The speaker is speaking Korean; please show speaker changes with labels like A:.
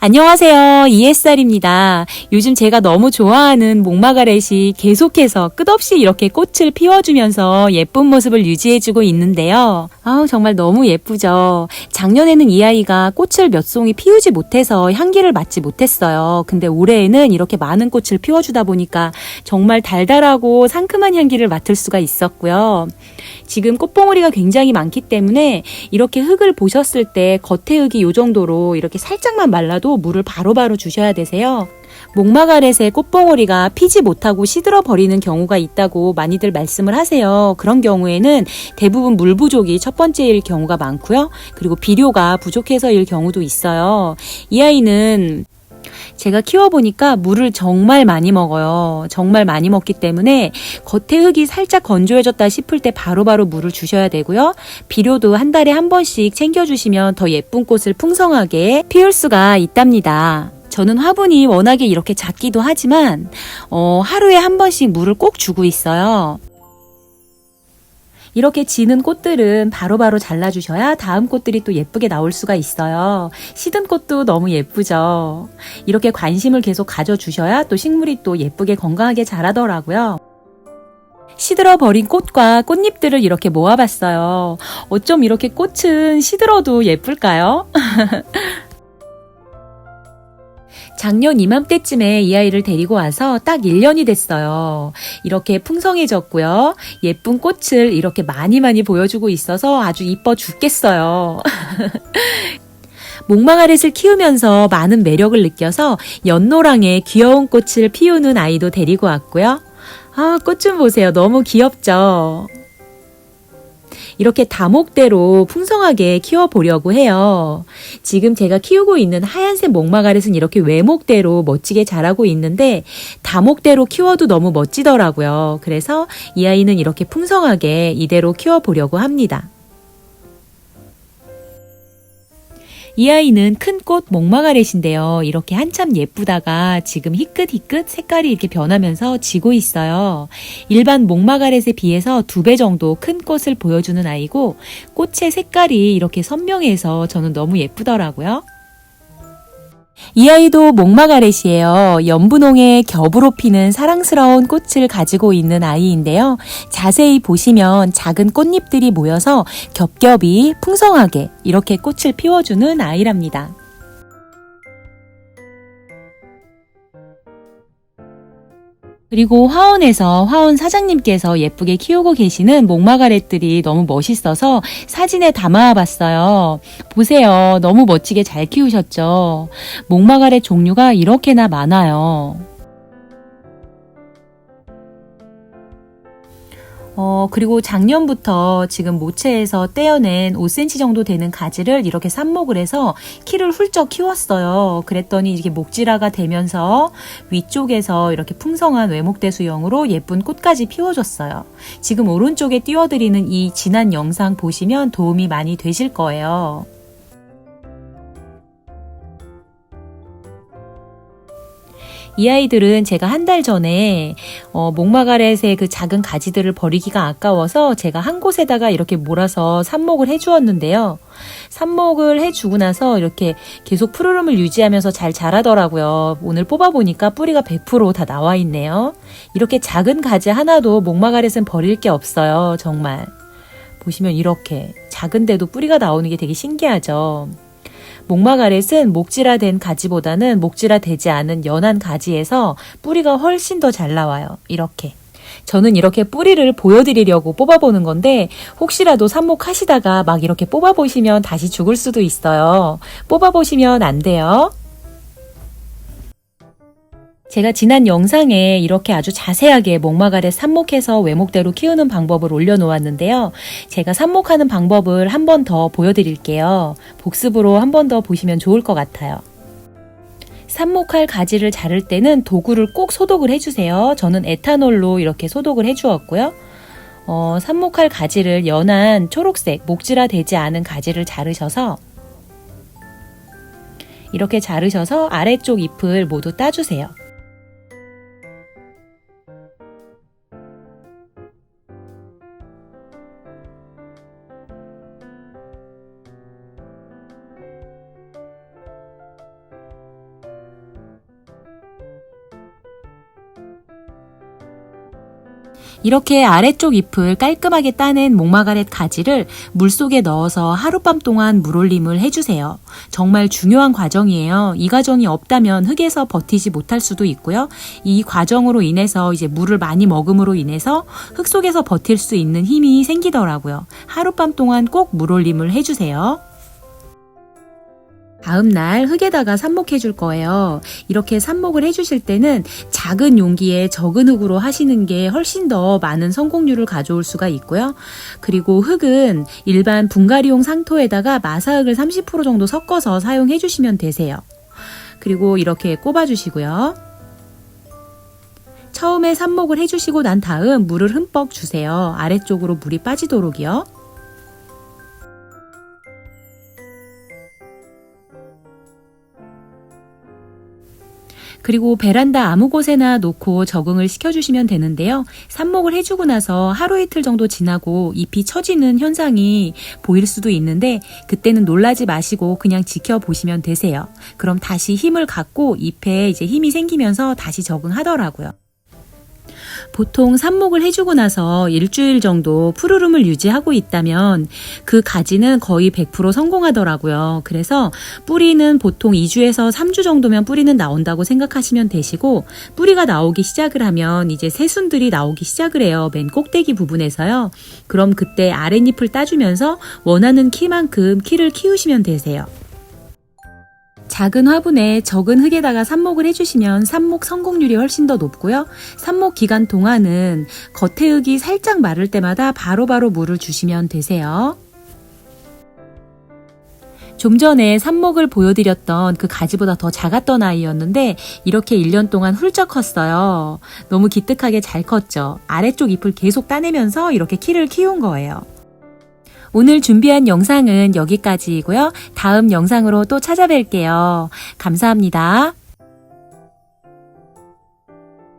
A: 안녕하세요. ESR입니다. 요즘 제가 너무 좋아하는 목마가렛이 계속해서 끝없이 이렇게 꽃을 피워주면서 예쁜 모습을 유지해주고 있는데요. 정말 너무 예쁘죠. 작년에는 이 아이가 꽃을 몇 송이 피우지 못해서 향기를 맡지 못했어요. 근데 올해에는 이렇게 많은 꽃을 피워주다 보니까 정말 달달하고 상큼한 향기를 맡을 수가 있었고요. 지금 꽃봉오리가 굉장히 많기 때문에 이렇게 흙을 보셨을 때 겉에 흙이 이 정도로 이렇게 살짝만 말라도 물을 바로바로 주셔야 되세요. 목마가렛의 꽃봉오리가 피지 못하고 시들어 버리는 경우가 있다고 많이들 말씀을 하세요. 그런 경우에는 대부분 물 부족이 첫 번째일 경우가 많고요. 그리고 비료가 부족해서일 경우도 있어요. 이 아이는 제가 키워보니까 물을 정말 많이 먹어요. 정말 많이 먹기 때문에 겉에 흙이 살짝 건조해졌다 싶을 때 바로바로 물을 주셔야 되고요. 비료도 한 달에 한 번씩 챙겨주시면 더 예쁜 꽃을 풍성하게 피울 수가 있답니다. 저는 화분이 워낙에 이렇게 작기도 하지만 하루에 한 번씩 물을 꼭 주고 있어요. 이렇게 지는 꽃들은 바로바로 잘라주셔야 다음 꽃들이 또 예쁘게 나올 수가 있어요. 시든 꽃도 너무 예쁘죠. 이렇게 관심을 계속 가져주셔야 또 식물이 또 예쁘게 건강하게 자라더라고요. 시들어 버린 꽃과 꽃잎들을 이렇게 모아봤어요. 어쩜 이렇게 꽃은 시들어도 예쁠까요? 작년 이맘때쯤에 이 아이를 데리고 와서 딱 1년이 됐어요. 이렇게 풍성해졌고요. 예쁜 꽃을 이렇게 많이 보여주고 있어서 아주 이뻐 죽겠어요. 목마가렛을 키우면서 많은 매력을 느껴서 연노랑의 귀여운 꽃을 피우는 아이도 데리고 왔고요. 꽃 좀 보세요. 너무 귀엽죠? 이렇게 다목대로 풍성하게 키워보려고 해요. 지금 제가 키우고 있는 하얀색 목마가렛은 이렇게 외목대로 멋지게 자라고 있는데 다목대로 키워도 너무 멋지더라고요. 그래서 이 아이는 이렇게 풍성하게 이대로 키워보려고 합니다. 이 아이는 큰 꽃 목마가렛인데요. 이렇게 한참 예쁘다가 지금 희끗희끗 색깔이 이렇게 변하면서 지고 있어요. 일반 목마가렛에 비해서 2배 정도 큰 꽃을 보여주는 아이고 꽃의 색깔이 이렇게 선명해서 저는 너무 예쁘더라고요. 이 아이도 목마가렛이에요. 연분홍의 겹으로 피는 사랑스러운 꽃을 가지고 있는 아이인데요. 자세히 보시면 작은 꽃잎들이 모여서 겹겹이 풍성하게 이렇게 꽃을 피워주는 아이랍니다. 그리고 화원에서 화원 사장님께서 예쁘게 키우고 계시는 목마가렛들이 너무 멋있어서 사진에 담아 봤어요. 보세요. 너무 멋지게 잘 키우셨죠? 목마가렛 종류가 이렇게나 많아요. 그리고 작년부터 지금 모체에서 떼어낸 5cm 정도 되는 가지를 이렇게 삽목을 해서 키를 훌쩍 키웠어요. 그랬더니 이렇게 목질화가 되면서 위쪽에서 이렇게 풍성한 외목대수형으로 예쁜 꽃까지 피워줬어요. 지금 오른쪽에 띄워드리는 이 지난 영상 보시면 도움이 많이 되실 거예요. 이 아이들은 제가 한 달 전에 목마가렛의 그 작은 가지들을 버리기가 아까워서 제가 한 곳에다가 이렇게 몰아서 삽목을 해주었는데요. 삽목을 해주고 나서 이렇게 계속 푸르름을 유지하면서 잘 자라더라고요. 오늘 뽑아보니까 뿌리가 100% 다 나와 있네요. 이렇게 작은 가지 하나도 목마가렛은 버릴 게 없어요. 정말. 보시면 이렇게 작은데도 뿌리가 나오는 게 되게 신기하죠. 목마가렛은 목질화된 가지보다는 목질화되지 않은 연한 가지에서 뿌리가 훨씬 더 잘 나와요. 이렇게. 저는 이렇게 뿌리를 보여드리려고 뽑아보는 건데 혹시라도 삽목하시다가 막 이렇게 뽑아보시면 다시 죽을 수도 있어요. 뽑아보시면 안 돼요. 제가 지난 영상에 이렇게 아주 자세하게 목마가렛 삽목해서 외목대로 키우는 방법을 올려놓았는데요. 제가 삽목하는 방법을 한 번 더 보여드릴게요. 복습으로 한 번 더 보시면 좋을 것 같아요. 삽목할 가지를 자를 때는 도구를 꼭 소독을 해주세요. 저는 에탄올로 이렇게 소독을 해주었고요. 삽목할 가지를 연한 초록색 목질화되지 않은 가지를 자르셔서 이렇게 자르셔서 아래쪽 잎을 모두 따주세요. 이렇게 아래쪽 잎을 깔끔하게 따낸 목마가렛 가지를 물속에 넣어서 하룻밤 동안 물올림을 해주세요. 정말 중요한 과정이에요. 이 과정이 없다면 흙에서 버티지 못할 수도 있고요. 이 과정으로 인해서 이제 물을 많이 먹음으로 인해서 흙 속에서 버틸 수 있는 힘이 생기더라고요. 하룻밤 동안 꼭 물올림을 해주세요. 다음 날 흙에다가 삽목해 줄 거예요. 이렇게 삽목을 해주실 때는 작은 용기에 적은 흙으로 하시는 게 훨씬 더 많은 성공률을 가져올 수가 있고요. 그리고 흙은 일반 분갈이용 상토에다가 마사흙을 30% 정도 섞어서 사용해 주시면 되세요. 그리고 이렇게 꼽아 주시고요. 처음에 삽목을 해주시고 난 다음 물을 흠뻑 주세요. 아래쪽으로 물이 빠지도록이요. 그리고 베란다 아무 곳에나 놓고 적응을 시켜주시면 되는데요. 삽목을 해주고 나서 하루 이틀 정도 지나고 잎이 처지는 현상이 보일 수도 있는데 그때는 놀라지 마시고 그냥 지켜보시면 되세요. 그럼 다시 힘을 갖고 잎에 이제 힘이 생기면서 다시 적응하더라고요. 보통 삽목을 해주고 나서 일주일 정도 푸르름을 유지하고 있다면 그 가지는 거의 100% 성공하더라고요. 그래서 뿌리는 보통 2주에서 3주 정도면 뿌리는 나온다고 생각하시면 되시고, 뿌리가 나오기 시작을 하면 이제 새순들이 나오기 시작을 해요. 맨 꼭대기 부분에서요. 그럼 그때 아랫잎을 따주면서 원하는 키만큼 키를 키우시면 되세요. 작은 화분에 적은 흙에다가 삽목을 해주시면 삽목 성공률이 훨씬 더 높고요. 삽목 기간 동안은 겉에 흙이 살짝 마를 때마다 바로바로 물을 주시면 되세요. 좀 전에 삽목을 보여드렸던 그 가지보다 더 작았던 아이였는데 이렇게 1년 동안 훌쩍 컸어요. 너무 기특하게 잘 컸죠. 아래쪽 잎을 계속 따내면서 이렇게 키를 키운 거예요. 오늘 준비한 영상은 여기까지이고요. 다음 영상으로 또 찾아뵐게요. 감사합니다.